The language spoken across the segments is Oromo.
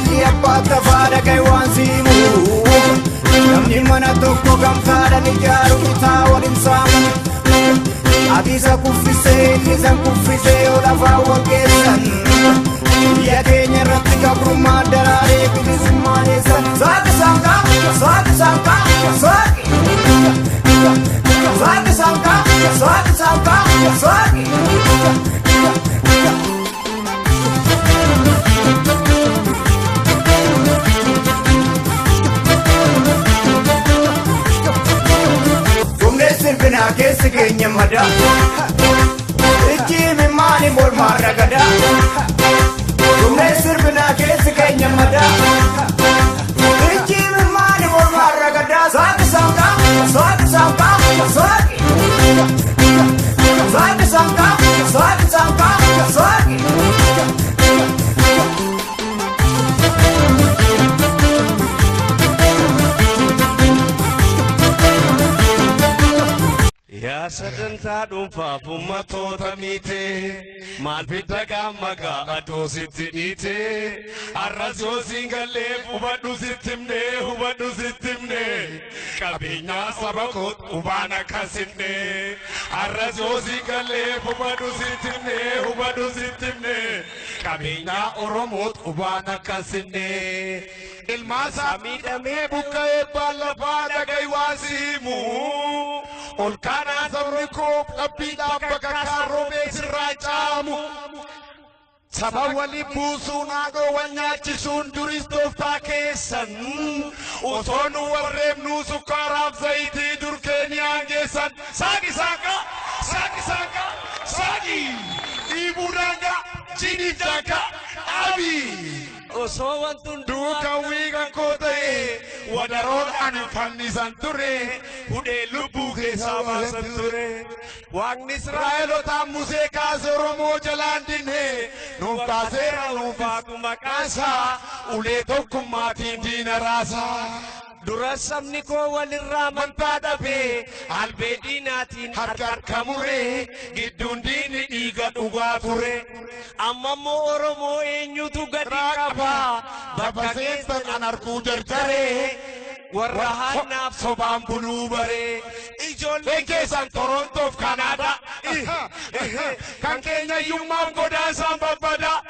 Malli abbata fara kai wansimu Namni mana tokko gamtaadhaan ijaaru bitaa waliin saamu Abisa kuffisee, nisan kuffisee yoo lafaa waggeessan Biyya keenya irratti gabrummaa daraaree bilisummaa eessan Saaqi saaqaa, saaqi saaqaa, saaqi Saaqi saaqaa, saaqi saaqaa, saaqi Sirbina keessa keenya mada Ijji mimmaani mormaa ragada Dumne sirbina keessa keenya mada Ijji mimmaani mormaa ragada Saaqi saaqaa, saaqi saaqaa, saaqi Saaqi saaqaa, saaqi saaqaa, saaqi Ya sadanta dumfa fummato tamite mal biddaga maga ado sitinite arrazo singalle hubadu sitimne kabenya sabakot ubana kasine arrazo singalle hubadu sitimne kabenya oromot ubana kasine ilma samida me bukae balafada gaiwasimu Olkana zamriko labida bakakaro bezirajamu Sabawali busu nago wanyachi sunduristof takesan Otonu warremnu sukarab zaiti durkeni angesan Sagi saka, sagi saka, sagi Ibudanga, jinidanga, abi Oso wantun duka wiga kote Wadaron anifanni santure Hude lubu ke sama santure Wang Israelo tamuse kase romo jalandine Numkasera numfaku makasa Ule tokumati dina rasa Durasam niko walirraman padabe Albedinatin harkar kamure Gidundini iga ugature Amamo oromo enyutu gadikaba Babasestan anarku derjare Warrahanaf sobam bulubare Ijolle kesan Toronto of Canada Kan Kenya yumam godan sambabada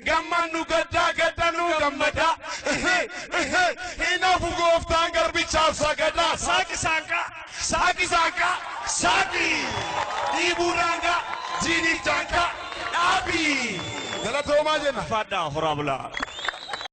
Gamanu gadda gaddanu gammada Ina fugo of tangar bichav sagada Saki sanka, saki sanka, saki Iburanga, jini tanka, abi Galatoma jena Fada horabla